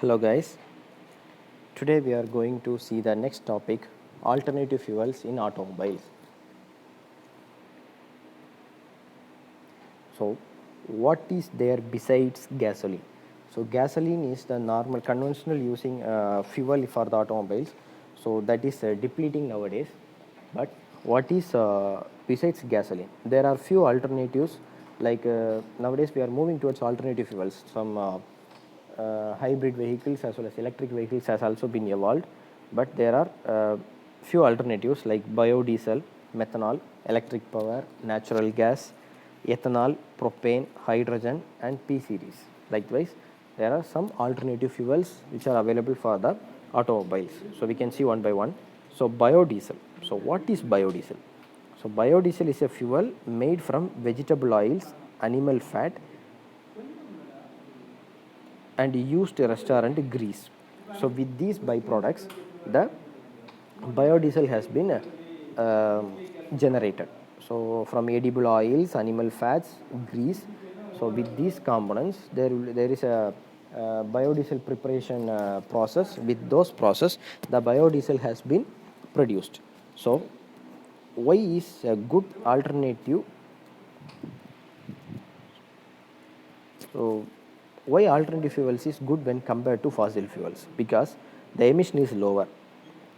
Hello guys, today we are going to see the next topic, alternative fuels in automobiles. So what is there besides gasoline? So gasoline is the normal conventional using fuel for the automobiles, so that is depleting nowadays. But what is besides gasoline? There are few alternatives, like nowadays we are moving towards alternative fuels. Some hybrid vehicles as well as electric vehicles has also been evolved, but there are few alternatives like biodiesel, methanol, electric power, natural gas, ethanol, propane, hydrogen and P series. Likewise, there are some alternative fuels which are available for the automobiles. So we can see one by one. So biodiesel. So what is biodiesel? So biodiesel is a fuel made from vegetable oils, animal fat and used restaurant grease. So with these byproducts, the biodiesel has been generated. So from edible oils, animal fats, grease. So with these components, there is a biodiesel preparation process. With those process, the biodiesel has been produced. So why is a good alternative? So why alternative fuels is good when compared to fossil fuels? Because the emission is lower,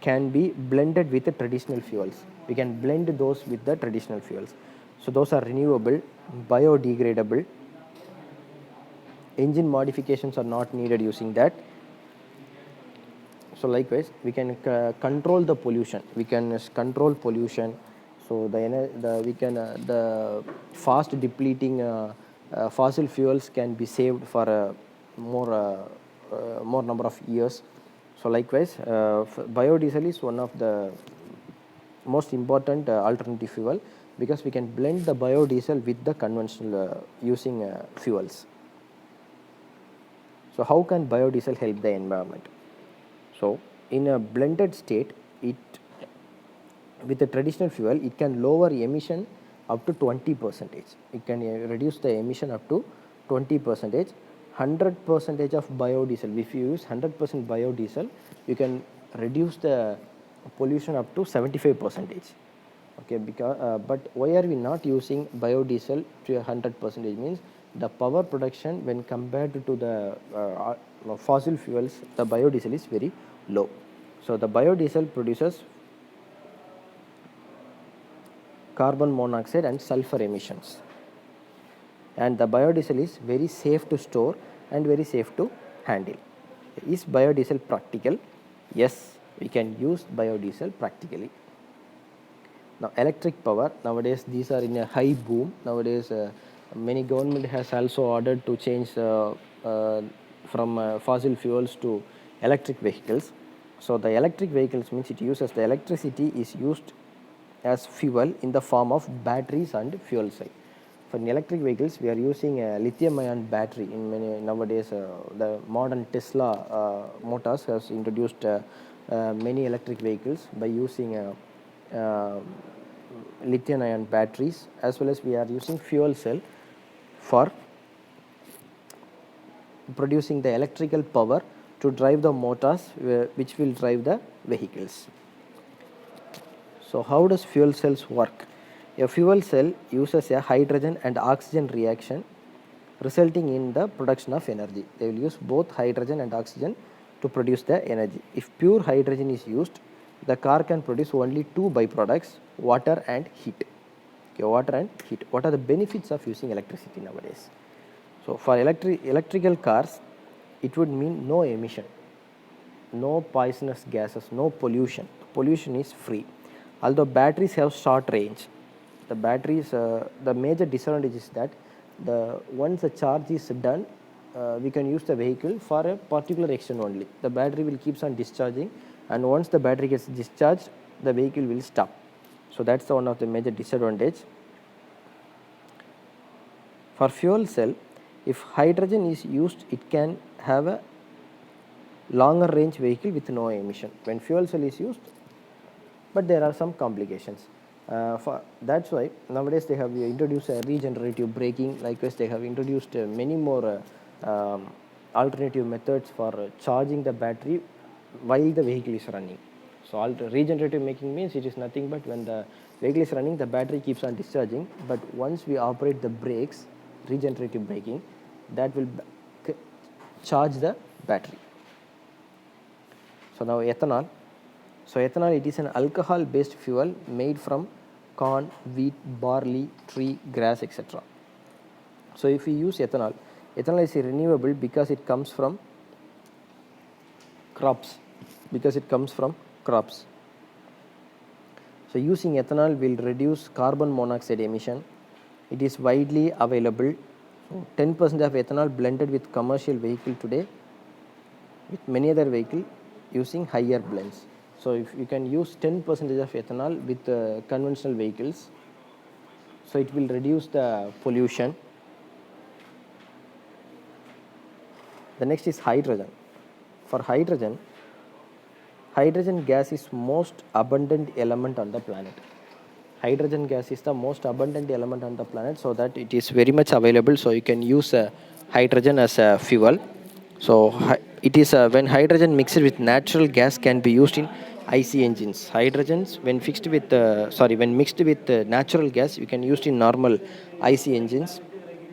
can be blended with the traditional fuels. We can blend those with the traditional fuels. So those are renewable, biodegradable. Engine modifications are not needed using that. So likewise, we can control the pollution. We can control pollution. So the fast depleting fossil fuels can be saved for more number of years. So likewise, biodiesel is one of the most important alternative fuel, because we can blend the biodiesel with the conventional using fuels. So how can biodiesel help the environment? So in a blended state, it with the traditional fuel, it can lower emission up to 20%. It can reduce the emission up to 20%. 100% of biodiesel. If you use 100% biodiesel, you can reduce the pollution up to 75%. Okay, because but why are we not using biodiesel to 100%? Means the power production when compared to the fossil fuels, the biodiesel is very low. So the biodiesel produces carbon monoxide and sulfur emissions, and the biodiesel is very safe to store and very safe to handle. Is biodiesel practical? Yes, we can use biodiesel practically. Now electric power, nowadays these are in a high boom. Nowadays many government has also ordered to change from fossil fuels to electric vehicles. So the electric vehicles means it uses the electricity is used as fuel in the form of batteries and fuel cell. For electric vehicles, we are using a lithium-ion battery. In many nowadays, the modern Tesla motors has introduced many electric vehicles by using lithium-ion batteries, as well as we are using fuel cell for producing the electrical power to drive the motors which will drive the vehicles. So how does fuel cells work? A fuel cell uses a hydrogen and oxygen reaction, resulting in the production of energy. They will use both hydrogen and oxygen to produce the energy. If pure hydrogen is used, the car can produce only two byproducts, water and heat. Okay, water and heat. What are the benefits of using electricity nowadays? So for electrical cars, it would mean no emission, no poisonous gases, no pollution. Pollution is free. Although batteries have short range, the batteries, the major disadvantage is that once the charge is done, we can use the vehicle for a particular extent only. The battery will keeps on discharging, and once the battery gets discharged, the vehicle will stop. So that's one of the major disadvantage. For fuel cell, if hydrogen is used, it can have a longer range vehicle with no emission when fuel cell is used, but there are some complications. That's why nowadays they have introduced a regenerative braking. Likewise, they have introduced many more alternative methods for charging the battery while the vehicle is running. So regenerative making means it is nothing but when the vehicle is running, the battery keeps on discharging, but once we operate the brakes, regenerative braking, that will charge the battery. So now ethanol. So ethanol, it is an alcohol-based fuel made from corn, wheat, barley, tree, grass, etc. So if we use ethanol, ethanol is renewable because it comes from crops. So using ethanol will reduce carbon monoxide emission. It is widely available. So 10% of ethanol blended with commercial vehicle today, with many other vehicle using higher blends. So if you can use 10% of ethanol with conventional vehicles, so it will reduce the pollution. The next is hydrogen. For hydrogen gas is most abundant element on the planet. Hydrogen gas is the most abundant element on the planet, so that it is very much available. So you can use hydrogen as a fuel. So it is when hydrogen mixed with natural gas can be used in IC engines. Hydrogens when mixed with natural gas, you can use it in normal IC engines.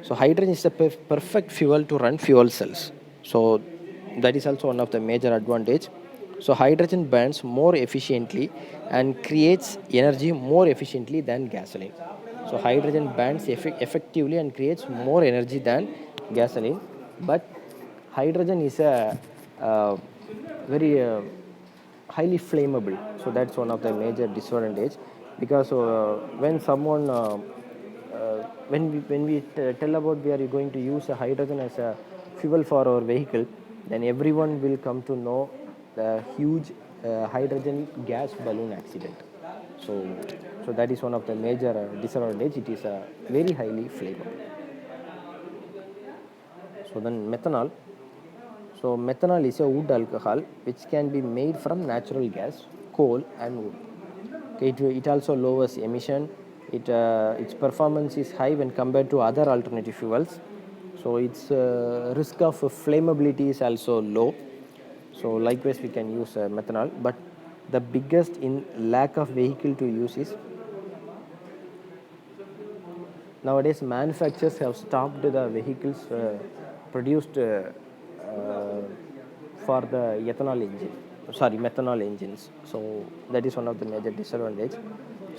So hydrogen is a perfect fuel to run fuel cells. So that is also one of the major advantage. So hydrogen burns more efficiently and creates energy more efficiently than gasoline. So hydrogen burns effectively and creates more energy than gasoline. But hydrogen is a very highly flammable. So that's one of the major disadvantage, because when someone when we tell about we are going to use a hydrogen as a fuel for our vehicle, then everyone will come to know the huge hydrogen gas balloon accident. So that is one of the major disadvantage. It is very highly flammable. So then methanol. So methanol is a wood alcohol which can be made from natural gas, coal and wood. Okay, it also lowers emission. Its performance is high when compared to other alternative fuels. So its risk of flammability is also low. So likewise we can use methanol, but the biggest in lack of vehicle to use is nowadays manufacturers have stopped the vehicles produced for the methanol engines. So that is one of the major disadvantage.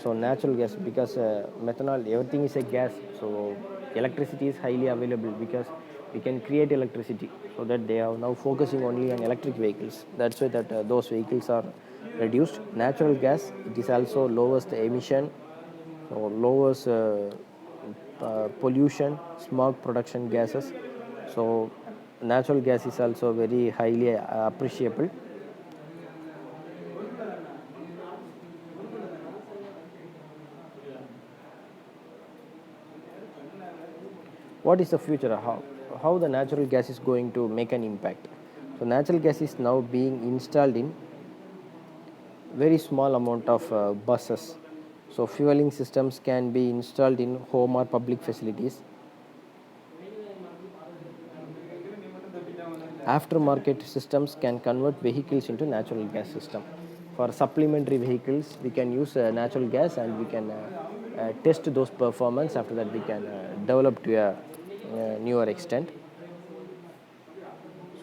So natural gas, because methanol, everything is a gas, so electricity is highly available because we can create electricity. So that they are now focusing only on electric vehicles. That's why that those vehicles are reduced. Natural gas, it is also lowers the emission, so lowers pollution, smog production gases. So natural gas is also very highly appreciable. What is the future? How the natural gas is going to make an impact? So natural gas is now being installed in very small amount of buses. So fueling systems can be installed in home or public facilities. Aftermarket systems can convert vehicles into natural gas system. For supplementary vehicles, we can use natural gas, and we can test those performance. After that, we can develop to a newer extent.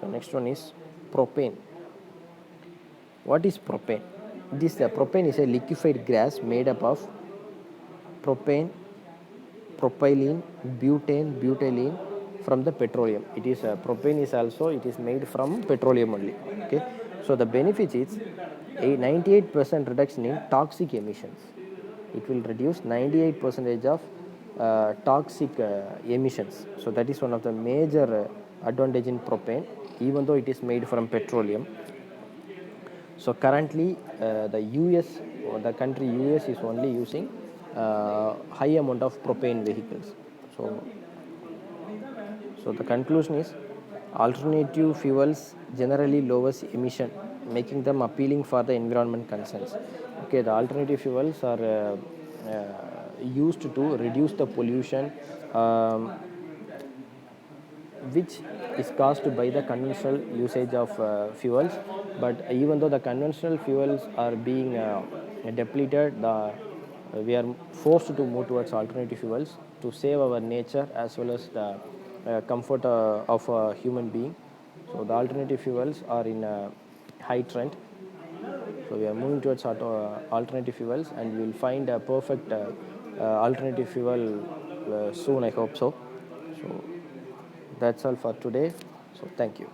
So next one is propane. What is propane? Propane is a liquefied gas made up of propane, propylene, butane, butylene from the petroleum. It is propane is also, it is made from petroleum only. Okay, so the benefit is a 98% reduction in toxic emissions. It will reduce 98% of toxic emissions. So that is one of the major advantage in propane, even though it is made from petroleum. So currently, the country US is only using high amount of propane vehicles. So the conclusion is alternative fuels generally lowers emission, making them appealing for the environment concerns. Okay, the alternative fuels are uh, used to reduce the pollution. which is caused by the conventional usage of fuels. But even though the conventional fuels are being depleted, we are forced to move towards alternative fuels to save our nature as well as the comfort of a human being. So the alternative fuels are in a high trend. So we are moving towards alternative fuels, and we will find a perfect alternative fuel soon. I hope so. So that's all for today. So thank you.